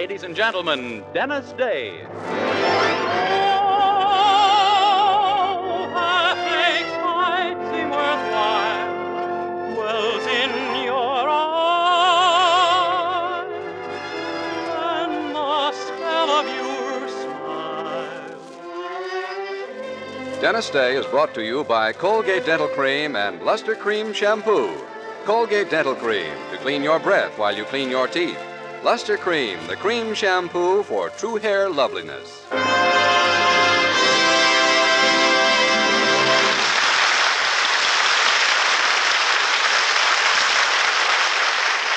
ladies and gentlemen, Dennis Day. Dennis Day is brought to you by Colgate Dental Cream and Luster Cream Shampoo. Colgate Dental Cream, to clean your breath while you clean your teeth. Luster Cream, the cream shampoo for true hair loveliness.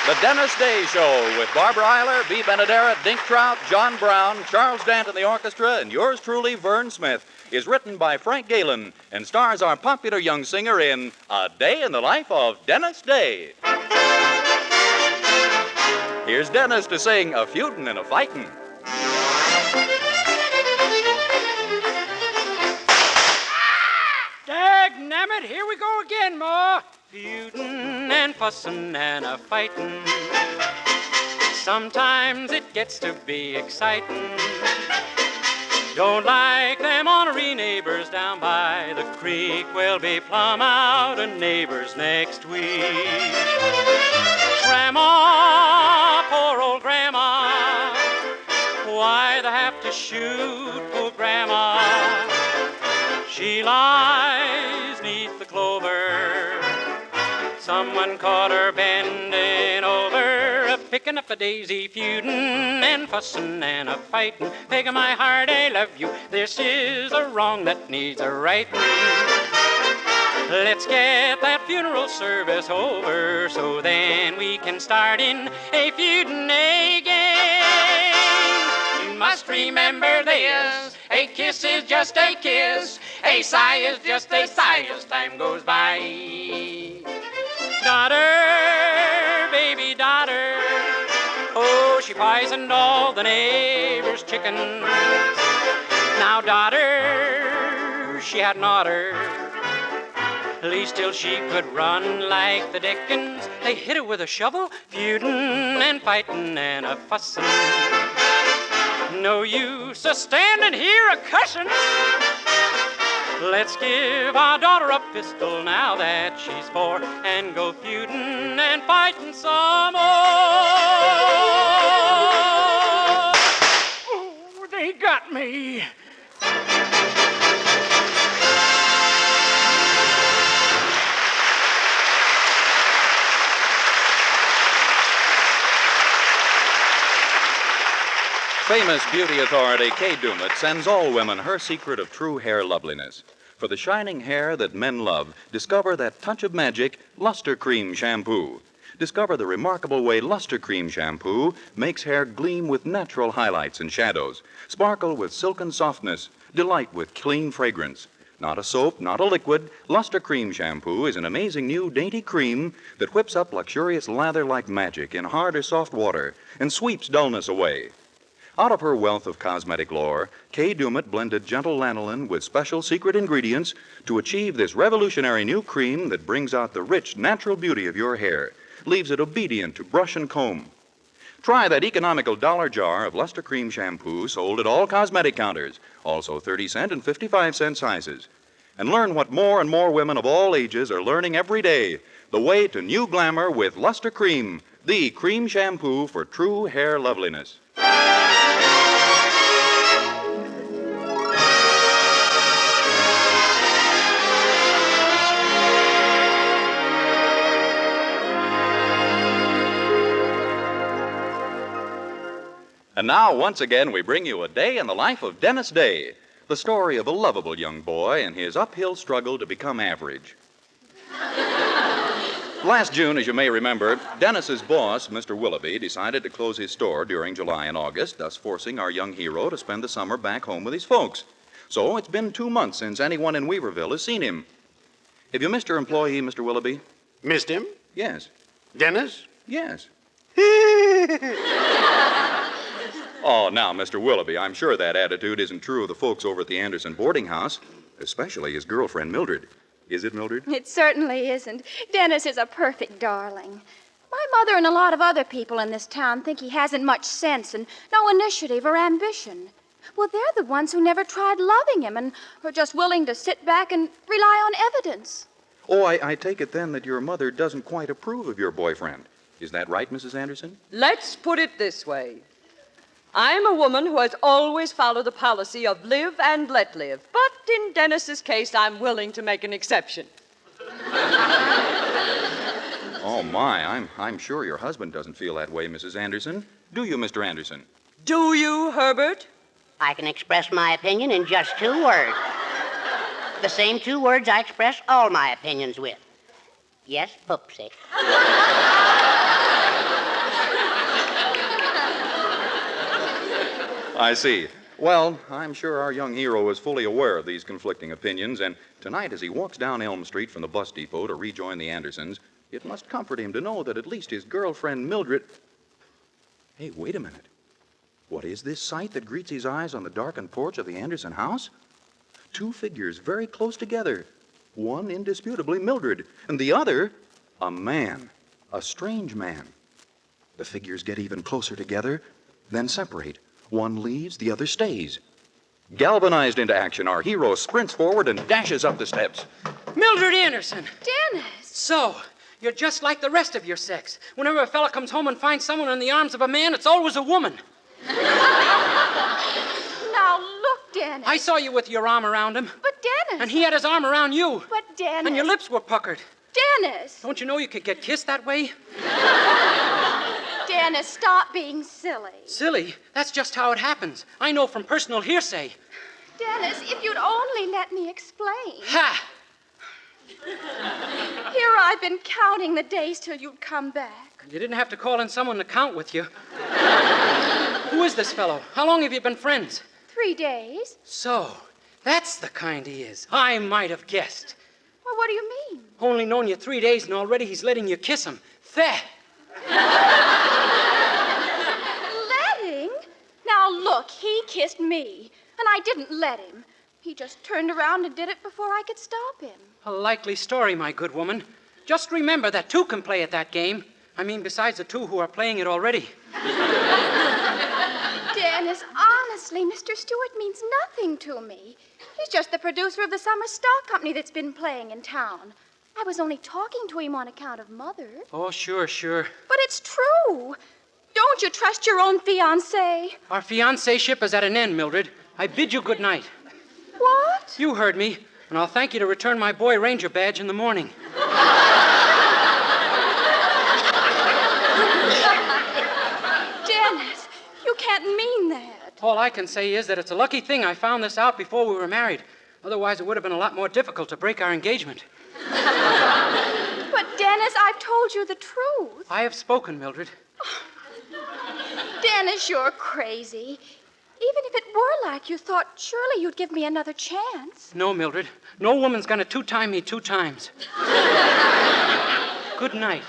The Dennis Day Show with Barbara Eiler, Bea Benaderet, Dink Trout, John Brown, Charles Dant and the orchestra, and yours truly, Vern Smith, is written by Frank Galen and stars our popular young singer in A Day in the Life of Dennis Day. Here's Dennis to sing A Feudin' and a Fightin'. Dagnammit, here we go again, Ma. Feudin' and fussin' and a fightin'. Sometimes it gets to be excitin'. Don't like them ornery neighbors down by the creek. We'll be plumb out of neighbors next week. Grandma, poor old Grandma, why they have to shoot poor Grandma? She lies 'neath the clover. Someone caught her bending over, picking up a daisy, feuding and fussing and a fighting. Peg my heart, I love you. This is a wrong that needs a righting. Let's get that funeral service over, so then we can start in a feuding again. You must remember this: a kiss is just a kiss, a sigh is just a sigh as time goes by. Daughter, baby daughter, oh, she poisoned all the neighbors' chickens. Now, daughter, she had an otter, at least till she could run like the Dickens. They hit her with a shovel, feuding and fighting and a fussing. No use a standing here a cussing. Let's give our daughter a pistol now that she's 4 and go feuding and fighting some more. Oh, they got me. Famous beauty authority Kay Dumet sends all women her secret of true hair loveliness. For the shining hair that men love, discover that touch of magic, Luster Cream Shampoo. Discover the remarkable way Luster Cream Shampoo makes hair gleam with natural highlights and shadows, sparkle with silken softness, delight with clean fragrance. Not a soap, not a liquid, Luster Cream Shampoo is an amazing new dainty cream that whips up luxurious lather like magic in hard or soft water and sweeps dullness away. Out of her wealth of cosmetic lore, Kay Dumet blended gentle lanolin with special secret ingredients to achieve this revolutionary new cream that brings out the rich, natural beauty of your hair, leaves it obedient to brush and comb. Try that economical $1 jar of Luster Cream Shampoo sold at all cosmetic counters, also 30-cent and 55-cent sizes. And learn what more and more women of all ages are learning every day, the way to new glamour with Luster Cream, the cream shampoo for true hair loveliness. And now, once again, we bring you A Day in the Life of Dennis Day, the story of a lovable young boy and his uphill struggle to become average. Last June, as you may remember, Dennis's boss, Mr. Willoughby, decided to close his store during July and August, thus forcing our young hero to spend the summer back home with his folks. So it's been 2 months since anyone in Weaverville has seen him. Have you missed your employee, Mr. Willoughby? Missed him? Yes. Dennis? Yes. Oh, now, Mr. Willoughby, I'm sure that attitude isn't true of the folks over at the Anderson boarding house, especially his girlfriend, Mildred. Is it, Mildred? It certainly isn't. Dennis is a perfect darling. My Mother and a lot of other people in this town think he hasn't much sense and no initiative or ambition. Well, they're the ones who never tried loving him and are just willing to sit back and rely on evidence. Oh, I take it then that your mother doesn't quite approve of your boyfriend. Is that right, Mrs. Anderson? Let's put it this way. I'm a woman who has always followed the policy of live and let live. But in Dennis's case, I'm willing to make an exception. Oh, my. I'm sure your husband doesn't feel that way, Mrs. Anderson. Do you, Mr. Anderson? Do you, Herbert? I can express my opinion in just 2 words. The same 2 words I express all my opinions with. Yes, Poopsie. I see. Well, I'm sure our young hero is fully aware of these conflicting opinions, and tonight as he walks down Elm Street from the bus depot to rejoin the Andersons, it must comfort him to know that at least his girlfriend Mildred... Hey, wait a minute. What is this sight that greets his eyes on the darkened porch of the Anderson house? 2 figures very close together. One indisputably Mildred, and the other a man, a strange man. The figures get even closer together, then separate. One leaves, the other stays. Galvanized into action, our hero sprints forward and dashes up the steps. Mildred Anderson. Dennis! So, you're just like the rest of your sex. Whenever a fella comes home and finds someone in the arms of a man, it's always a woman. Now look, Dennis. I saw you with your arm around him. But Dennis... And he had his arm around you. But Dennis... And your lips were puckered. Dennis! Don't you know you could get kissed that way? Dennis, stop being silly. Silly? That's just how it happens. I know from personal hearsay. Dennis, if you'd only let me explain. Ha! Here I've been counting the days till you'd come back. You didn't have to call in someone to count with you. Who is this fellow? How long have you been friends? 3 days. So, that's the kind he is. I might have guessed. Well, what do you mean? Only known you 3 days and already he's letting you kiss him. There! Letting? Now look, he kissed me, and I didn't let him. He just turned around and did it before I could stop him. A likely story, my good woman. Just remember that 2 can play at that game. I mean, besides the 2 who are playing it already. Dennis, honestly, Mr. Stewart means nothing to me. He's just the producer of the summer stock company that's been playing in town. I was only talking to him on account of Mother. Oh, sure. But it's true. Don't you trust your own fiancé? Our fiancé-ship is at an end, Mildred. I bid you good night. What? You heard me, and I'll thank you to return my boy ranger badge in the morning. Dennis, you can't mean that. All I can say is that it's a lucky thing I found this out before we were married. Otherwise, it would have been a lot more difficult to break our engagement. But, Dennis, I've told you the truth. I have spoken, Mildred. Dennis, you're crazy. Even if it were like you thought, surely you'd give me another chance. No, Mildred. No woman's gonna 2-time me 2 times. Good night.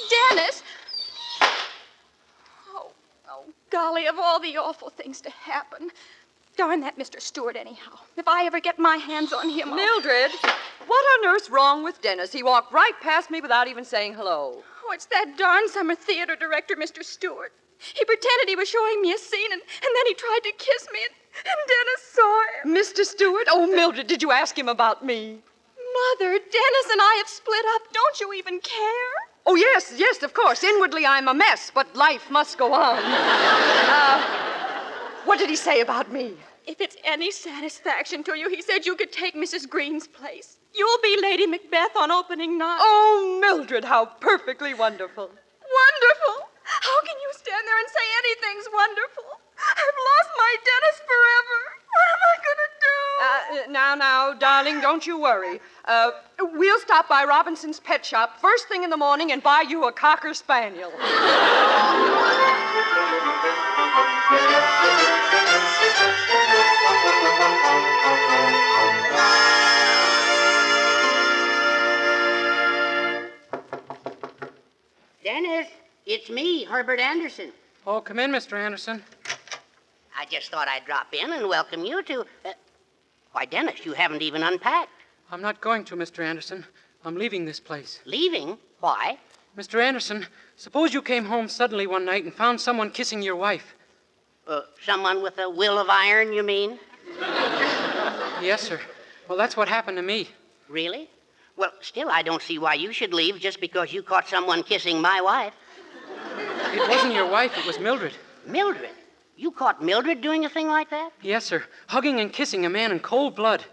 Dennis! Oh, golly, of all the awful things to happen. Darn that Mr. Stewart, anyhow. If I ever get my hands on him, Mildred, what on earth's wrong with Dennis? He walked right past me without even saying hello. Oh, it's that darn summer theater director, Mr. Stewart. He pretended he was showing me a scene, and then he tried to kiss me, and Dennis saw him. Mr. Stewart? Oh, Mildred, did you ask him about me? Mother, Dennis and I have split up. Don't you even care? Oh, yes, of course. Inwardly, I'm a mess, but life must go on. What did he say about me? If it's any satisfaction to you, he said you could take Mrs. Green's place. You'll be Lady Macbeth on opening night. Oh, Mildred, how perfectly wonderful. Wonderful? How can you stand there and say anything's wonderful? I've lost my Dennis forever. What am I going to do? Now, darling, don't you worry. We'll stop by Robinson's pet shop first thing in the morning and buy you a Cocker Spaniel. Dennis, it's me, Herbert Anderson. Oh, come in, Mr. Anderson. I just thought I'd drop in and welcome you to... Why, Dennis, you haven't even unpacked. I'm not going to, Mr. Anderson. I'm leaving this place. Leaving? Why? Mr. Anderson, suppose you came home suddenly one night and found someone kissing your wife. Someone with a will of iron, you mean? Yes, sir. Well, that's what happened to me. Really? Well, still, I don't see why you should leave just because you caught someone kissing my wife. It wasn't your wife, it was Mildred. Mildred? You caught Mildred doing a thing like that? Yes, sir. Hugging and kissing a man in cold blood.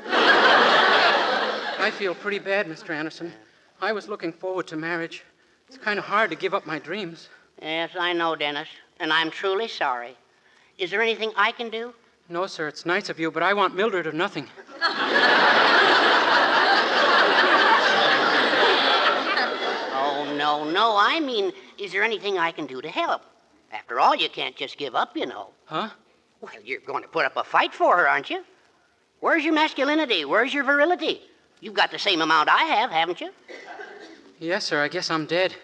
I feel pretty bad, Mr. Anderson. I was looking forward to marriage. It's kind of hard to give up my dreams. Yes, I know, Dennis, and I'm truly sorry. Is there anything I can do? No, sir, it's nice of you, but I want Mildred or nothing. Oh, no. I mean, is there anything I can do to help? After all, you can't just give up, you know. Huh? Well, you're going to put up a fight for her, aren't you? Where's your masculinity? Where's your virility? You've got the same amount I have, haven't you? Yes, sir, I guess I'm dead.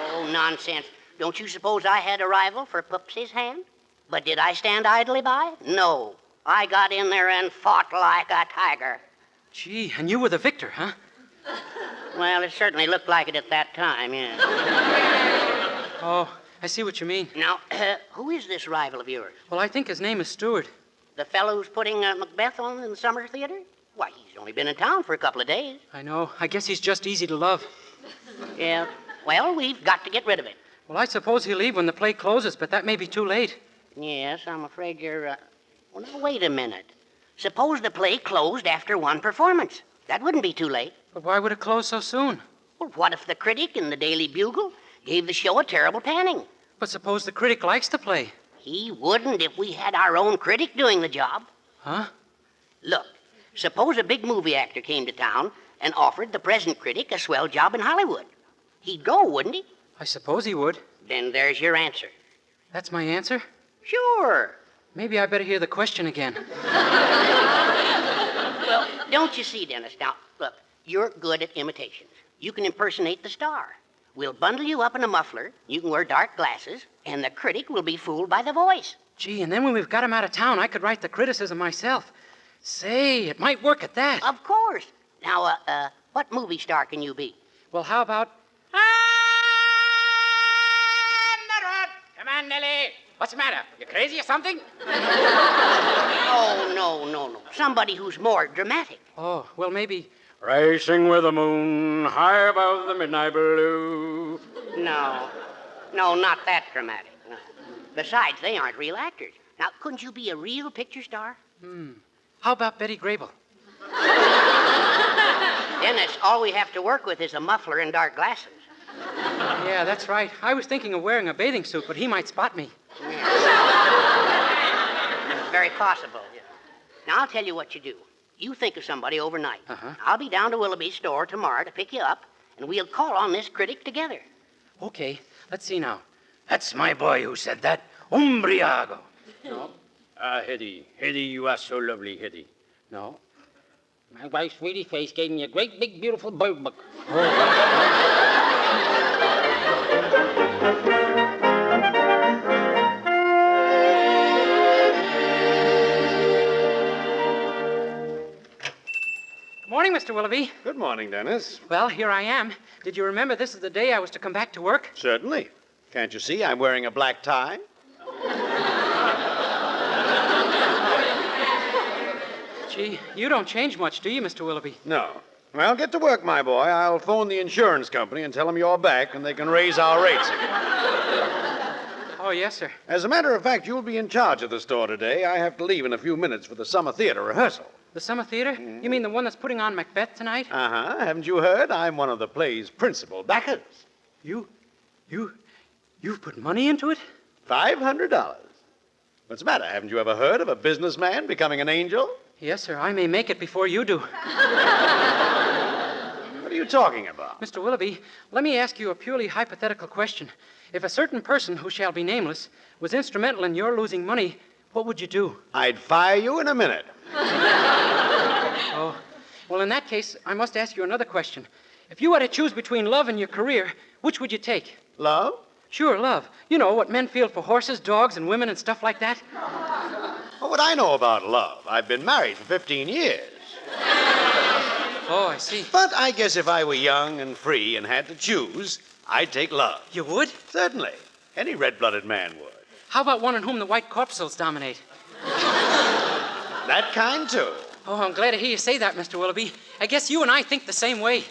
Oh, nonsense. Don't you suppose I had a rival for Pupsy's hand? But did I stand idly by? No. I got in there and fought like a tiger. Gee, and you were the victor, huh? Well, it certainly looked like it at that time, yeah. Oh, I see what you mean. Now, who is this rival of yours? Well, I think his name is Stewart. The fellow who's putting Macbeth on in the summer theater? Why, he's only been in town for a couple of days. I know. I guess he's just easy to love. Yeah. Well, we've got to get rid of him. Well, I suppose he'll leave when the play closes, but that may be too late. Yes, I'm afraid you're, Well, now, wait a minute. Suppose the play closed after one performance. That wouldn't be too late. But why would it close so soon? Well, what if the critic in the Daily Bugle gave the show a terrible panning? But suppose the critic likes the play. He wouldn't if we had our own critic doing the job. Huh? Look, suppose a big movie actor came to town and offered the present critic a swell job in Hollywood. He'd go, wouldn't he? I suppose he would. Then there's your answer. That's my answer? Sure. Maybe I better hear the question again. Well, don't you see, Dennis? Now, look, you're good at imitations. You can impersonate the star. We'll bundle you up in a muffler, you can wear dark glasses, and the critic will be fooled by the voice. Gee, and then when we've got him out of town, I could write the criticism myself. Say, it might work at that. Of course. Now, what movie star can you be? Well, how about... Come on, Nellie. What's the matter? You crazy or something? Oh, no. Somebody who's more dramatic. Oh, well, maybe... Racing with the moon, high above the midnight blue. No, not that dramatic. No. Besides, they aren't real actors. Now, couldn't you be a real picture star? How about Betty Grable? Dennis, all we have to work with is a muffler and dark glasses. Yeah, that's right. I was thinking of wearing a bathing suit, but he might spot me. Very possible. Now, I'll tell you what you do. You think of somebody overnight. Uh-huh. I'll be down to Willoughby's store tomorrow to pick you up, and we'll call on this critic together. Okay, let's see now. That's my boy who said that. Umbriago. No. Hetty, you are so lovely, Hetty. No. My wife's sweetie face gave me a great big beautiful bird book. Good morning, Mr. Willoughby. Good morning, Dennis. Well, here I am. Did you remember this is the day I was to come back to work? Certainly. Can't you see I'm wearing a black tie? Gee, you don't change much, do you, Mr. Willoughby? No. Well, get to work, my boy. I'll phone the insurance company and tell them you're back and they can raise our rates again. Oh, yes, sir. As a matter of fact, you'll be in charge of the store today. I have to leave in a few minutes for the summer theater rehearsal. The summer theater? You mean the one that's putting on Macbeth tonight? Uh-huh. Haven't you heard? I'm one of the play's principal backers. You've put money into it? $500. What's the matter? Haven't you ever heard of a businessman becoming an angel? Yes, sir. I may make it before you do. What are you talking about? Mr. Willoughby, let me ask you a purely hypothetical question. If a certain person who shall be nameless was instrumental in your losing money, what would you do? I'd fire you in a minute. Oh, well, in that case, I must ask you another question. If you had to choose between love and your career, which would you take? Love? Sure, love. You know, what men feel for horses, dogs, and women and stuff like that. What would I know about love? I've been married for 15 years. Oh, I see. But I guess if I were young and free and had to choose, I'd take love. You would? Certainly. Any red-blooded man would. How about one in whom the white corpuscles dominate? That kind, too. Oh, I'm glad to hear you say that, Mr. Willoughby. I guess you and I think the same way.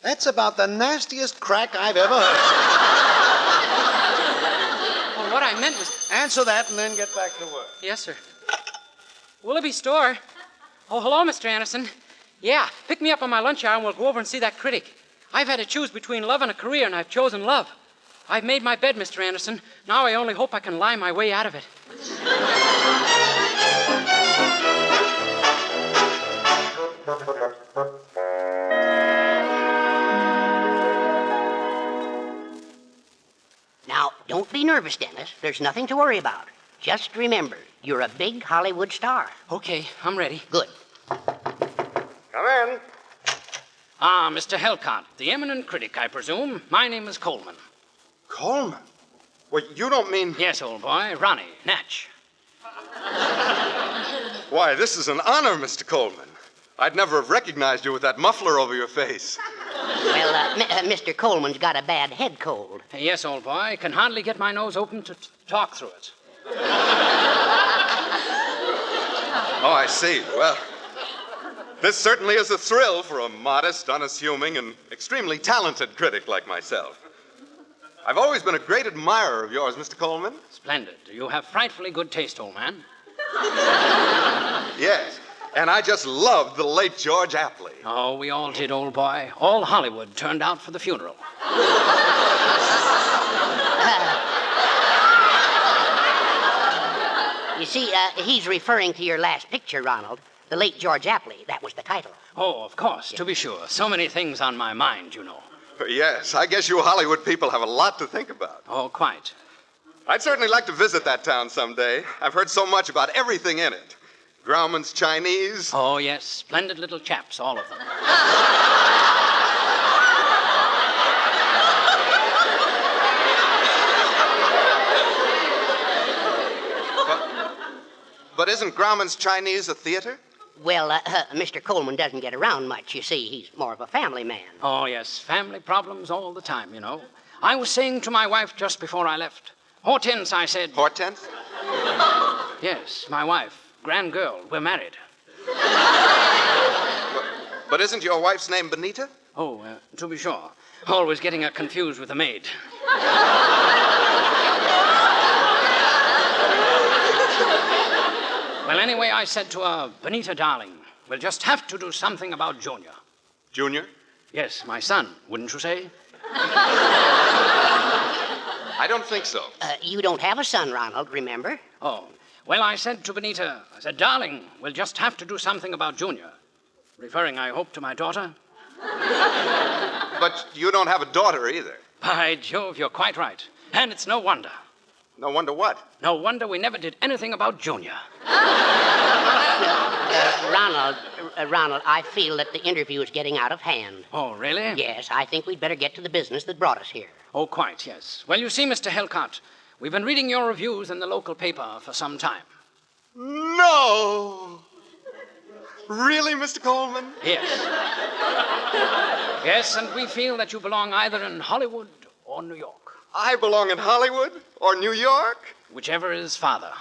That's about the nastiest crack I've ever heard. Well, what I meant was... Answer that and then get back to work. Yes, sir. Willoughby store. Oh, hello, Mr. Anderson. Yeah, pick me up on my lunch hour and we'll go over and see that critic. I've had to choose between love and a career, and I've chosen love. I've made my bed, Mr. Anderson. Now I only hope I can lie my way out of it. Now, don't be nervous, Dennis. There's nothing to worry about. Just remember, you're a big Hollywood star. Okay, I'm ready. Good. Come in. Ah, Mr. Helcott, the eminent critic, I presume. My name is Coleman. Coleman? Well, you don't mean... Yes, old boy, Ronnie, Natch. Why, this is an honor, Mr. Coleman. I'd never have recognized you with that muffler over your face. Well, Mr. Coleman's got a bad head cold. Yes, old boy, I can hardly get my nose open to talk through it. Oh, I see. Well, this certainly is a thrill for a modest, unassuming, and extremely talented critic like myself. I've always been a great admirer of yours, Mr. Coleman. Splendid. You have frightfully good taste, old man. Yes, and I just loved the late George Apley. Oh, we all did, old boy. All Hollywood turned out for the funeral. You see, he's referring to your last picture, Ronald. The late George Apley. That was the title. Oh, of course, to be sure. So many things on my mind, you know. Yes, I guess you Hollywood people have a lot to think about. Oh, quite. I'd certainly like to visit that town someday. I've heard so much about everything in it. Grauman's Chinese. Oh, yes, splendid little chaps, all of them. But isn't Grauman's Chinese a theater? Well, Mr. Coleman doesn't get around much, you see. He's more of a family man. Oh, yes, family problems all the time, you know. I was saying to my wife just before I left, Hortense, I said... Hortense? Yes, my wife, grand girl, we're married. But isn't your wife's name Benita? Oh, to be sure. Always getting her confused with the maid. Well, anyway, I said to her, Benita, darling, we'll just have to do something about Junior. Junior? Yes, my son, wouldn't you say? I don't think so. You don't have a son, Ronald, remember? Oh, well, I said to Benita, I said, darling, we'll just have to do something about Junior. Referring, I hope, to my daughter. But you don't have a daughter either. By Jove, you're quite right. And it's no wonder. No wonder what? No wonder we never did anything about Junior. Ronald, I feel that the interview is getting out of hand. Oh, really? Yes, I think we'd better get to the business that brought us here. Oh, quite, yes. Well, you see, Mr. Helcott, we've been reading your reviews in the local paper for some time. No! Really, Mr. Coleman? Yes. Yes, and we feel that you belong either in Hollywood or New York. I belong in Hollywood or New York? Whichever is farther.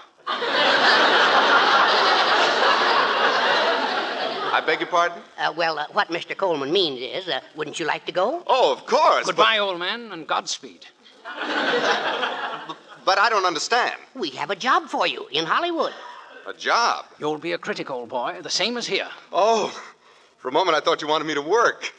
I beg your pardon? What Mr. Coleman means is, wouldn't you like to go? Oh, of course. Goodbye, old man, and Godspeed. But I don't understand. We have a job for you in Hollywood. A job? You'll be a critic, old boy, the same as here. Oh, for a moment I thought you wanted me to work.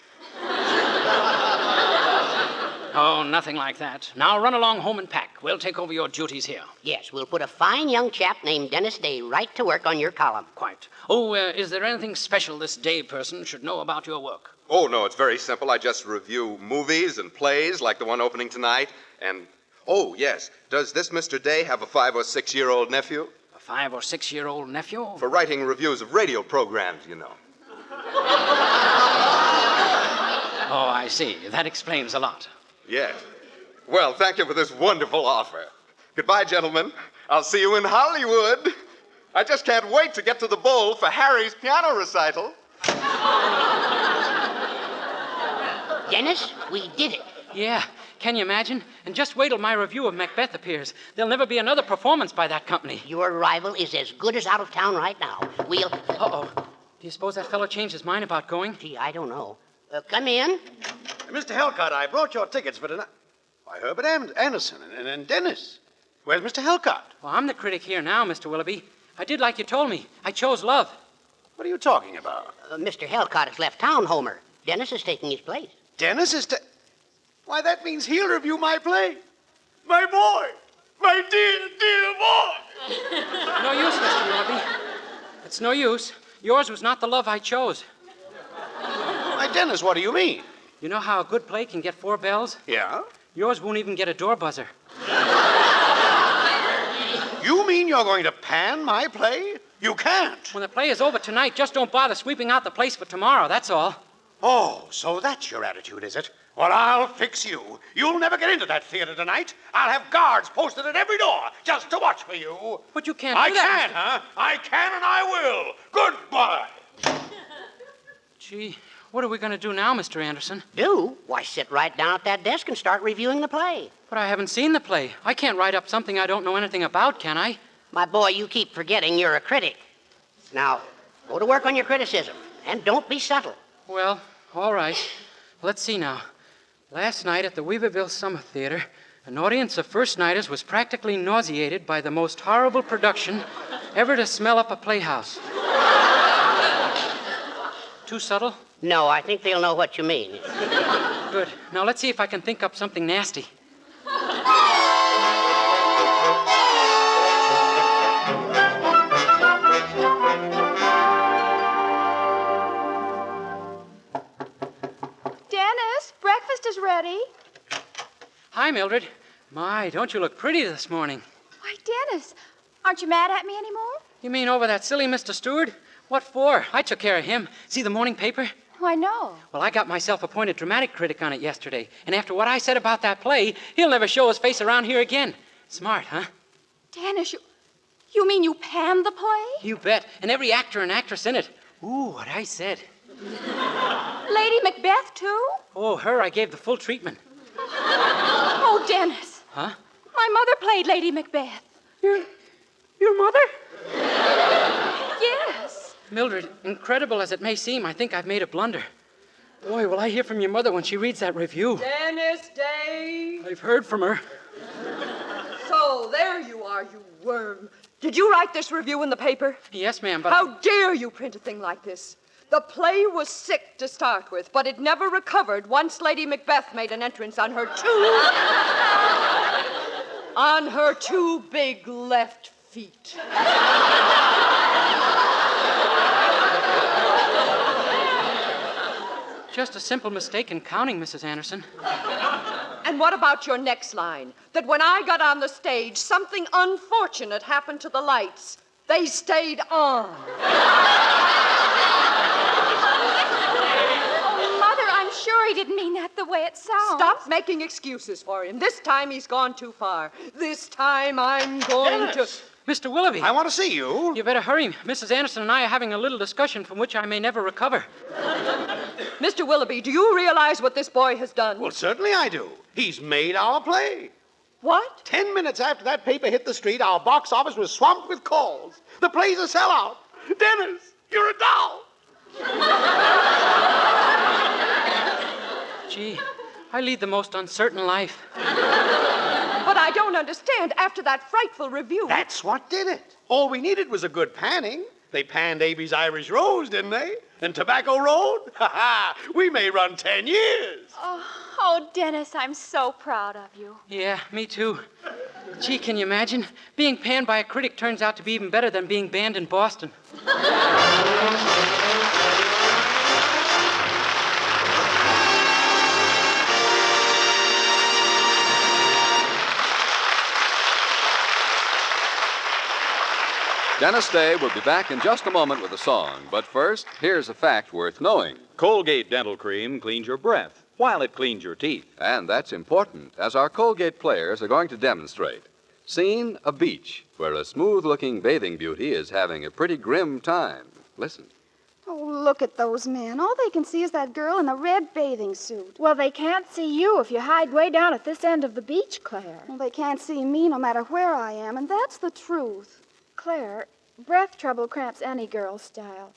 Oh, nothing like that. Now run along home and pack. We'll take over your duties here. Yes, we'll put a fine young chap named Dennis Day right to work on your column. Quite. Oh, is there anything special this Day person should know about your work? Oh, no, it's very simple. I just review movies and plays like the one opening tonight. And, oh, yes, does this Mr. Day have a 5 or 6 year old nephew? A 5 or 6 year old nephew? For writing reviews of radio programs, you know. Oh, I see. That explains a lot. Yes. Well, thank you for this wonderful offer. Goodbye, gentlemen. I'll see you in Hollywood. I just can't wait to get to the bowl for Harry's piano recital. Dennis, we did it. Yeah, can you imagine? And just wait till my review of Macbeth appears. There'll never be another performance by that company. Your rival is as good as out of town right now. We'll... Uh-oh. Do you suppose that fellow changed his mind about going? Gee, I don't know. Come in. Mr. Helcott, I brought your tickets for tonight. Why, Herbert Anderson and Dennis. Where's Mr. Helcott? Well, I'm the critic here now, Mr. Willoughby. I did like you told me. I chose love. What are you talking about? Mr. Helcott has left town, Homer. Dennis is taking his place. Dennis is Why, that means he'll review my play. My boy. My dear, dear boy. No use, Mr. Willoughby. It's no use. Yours was not the love I chose. Why, Dennis, what do you mean? You know how a good play can get 4 bells? Yeah? Yours won't even get a door buzzer. You mean you're going to pan my play? You can't. When the play is over tonight, just don't bother sweeping out the place for tomorrow, that's all. Oh, so that's your attitude, is it? Well, I'll fix you. You'll never get into that theater tonight. I'll have guards posted at every door just to watch for you. But you can't I do that. can, huh? I can and I will. Goodbye. Gee, what are we going to do now, Mr. Anderson? Do? Why, sit right down at that desk and start reviewing the play. But I haven't seen the play. I can't write up something I don't know anything about, can I? My boy, you keep forgetting you're a critic. Now, go to work on your criticism, and don't be subtle. Well, all right. Let's see now. Last night at the Weaverville Summer Theater, an audience of first-nighters was practically nauseated by the most horrible production ever to smell up a playhouse. Too subtle? No, I think they'll know what you mean. Good. Now let's see if I can think up something nasty. Dennis, breakfast is ready. Hi, Mildred. My, don't you look pretty this morning. Why, Dennis, aren't you mad at me anymore? You mean over that silly Mr. Stewart? What for? I took care of him. See the morning paper? Why, no. Well, I got myself appointed dramatic critic on it yesterday. And after what I said about that play, he'll never show his face around here again. Smart, huh? Dennis, you mean you panned the play? You bet. And every actor and actress in it. Ooh, what I said. Lady Macbeth, too? Oh, her I gave the full treatment. Oh, Dennis. Huh? My mother played Lady Macbeth. Your mother? Yes. Mildred, incredible as it may seem, I think I've made a blunder. Boy, will I hear from your mother when she reads that review. Dennis Day. I've heard from her. So, there you are, you worm. Did you write this review in the paper? Yes, ma'am, but... How dare you print a thing like this? The play was sick to start with, but it never recovered once Lady Macbeth made an entrance on her two big left feet. Just a simple mistake in counting, Mrs. Anderson. And what about your next line? That when I got on the stage, something unfortunate happened to the lights. They stayed on. Oh, Mother, I'm sure he didn't mean that the way it sounds. Stop making excuses for him. This time he's gone too far. This time I'm going to... Mr. Willoughby. I want to see you. You better hurry. Mrs. Anderson and I are having a little discussion from which I may never recover. Mr. Willoughby, do you realize what this boy has done? Well, certainly I do. He's made our play. What? 10 minutes after that paper hit the street, our box office was swamped with calls. The play's a sellout. Dennis, you're a doll. Gee, I lead the most uncertain life. But I don't understand. After that frightful review... That's what did it. All we needed was a good panning. They panned Avy's Irish Rose, didn't they? And Tobacco Road? Ha ha! We may run 10 years. Oh, Dennis, I'm so proud of you. Yeah, me too. Gee, can you imagine? Being panned by a critic turns out to be even better than being banned in Boston. Dennis Day will be back in just a moment with a song. But first, here's a fact worth knowing. Colgate Dental Cream cleans your breath while it cleans your teeth. And that's important, as our Colgate players are going to demonstrate. Scene, a beach, where a smooth-looking bathing beauty is having a pretty grim time. Listen. Oh, look at those men. All they can see is that girl in the red bathing suit. Well, they can't see you if you hide way down at this end of the beach, Claire. Well, they can't see me no matter where I am, and that's the truth. Claire, breath trouble cramps any girl's style.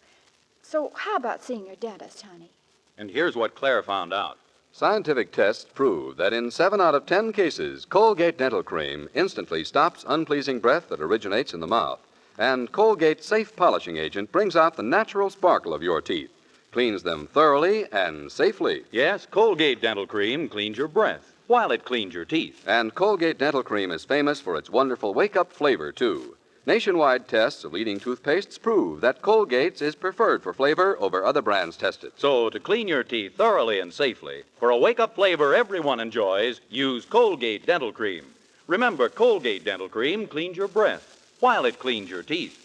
So how about seeing your dentist, honey? And here's what Claire found out. Scientific tests prove that in 7 out of 10 cases, Colgate Dental Cream instantly stops unpleasing breath that originates in the mouth. And Colgate Safe Polishing Agent brings out the natural sparkle of your teeth, cleans them thoroughly and safely. Yes, Colgate Dental Cream cleans your breath while it cleans your teeth. And Colgate Dental Cream is famous for its wonderful wake-up flavor, too. Nationwide tests of leading toothpastes prove that Colgate's is preferred for flavor over other brands tested. So to clean your teeth thoroughly and safely, for a wake-up flavor everyone enjoys, use Colgate Dental Cream. Remember, Colgate Dental Cream cleans your breath while it cleans your teeth.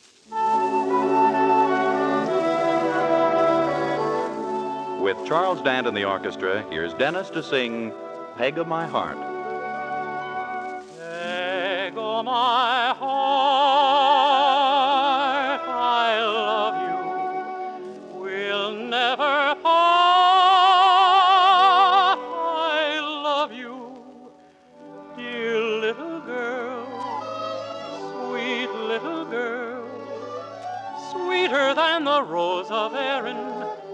With Charles Dant and the orchestra, here's Dennis to sing Peg of My Heart. Peg of my heart, I love you, we'll never part. I love you, dear little girl, sweet little girl, sweeter than the rose of Erin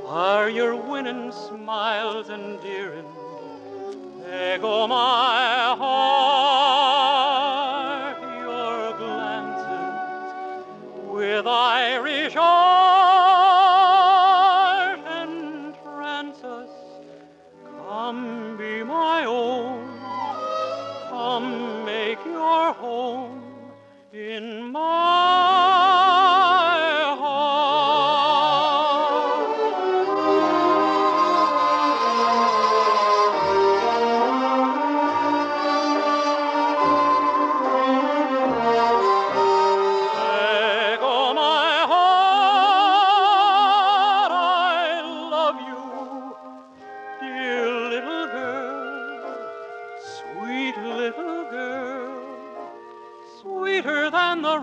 are your winning smiles endearing. Peg o' my heart, your glances with Irish art entrance us. Come be my own, come make your home in my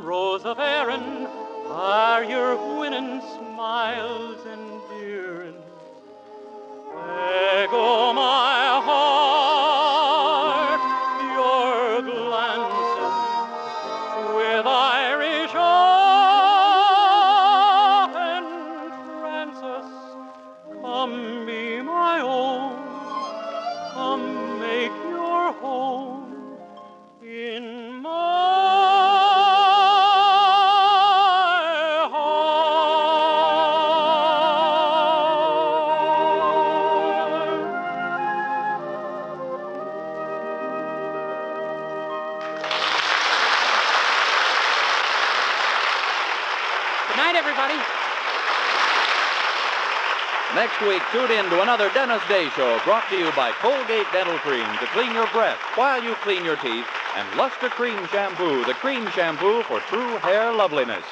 rose of Erin are your winning smiles endearing. Peg o' my heart, your glances with Irish art entrance us. Come be my own, come make your home in my everybody. Next week, tune in to another Dennis Day Show brought to you by Colgate Dental Cream to clean your breath while you clean your teeth, and Luster Cream Shampoo, the cream shampoo for true hair loveliness.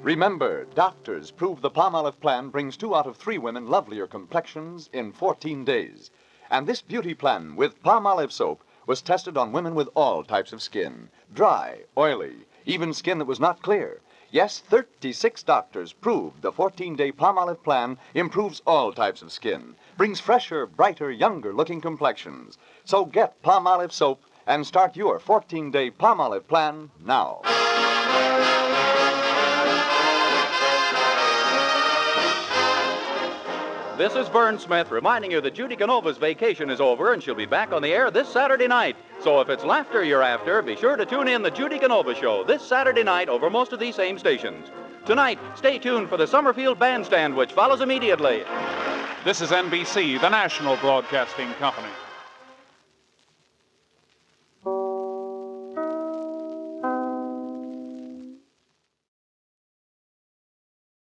Remember, doctors prove the Palmolive plan brings 2 out of 3 women lovelier complexions in 14 days. And this beauty plan with Palmolive soap was tested on women with all types of skin. Dry, oily, even skin that was not clear. Yes, 36 doctors proved the 14-day Palmolive plan improves all types of skin, brings fresher, brighter, younger-looking complexions. So get Palmolive soap and start your 14-day Palmolive plan now. This is Vern Smith reminding you that Judy Canova's vacation is over and she'll be back on the air this Saturday night. So if it's laughter you're after, be sure to tune in the Judy Canova Show this Saturday night over most of these same stations. Tonight, stay tuned for the Summerfield Bandstand, which follows immediately. This is NBC, the national broadcasting company.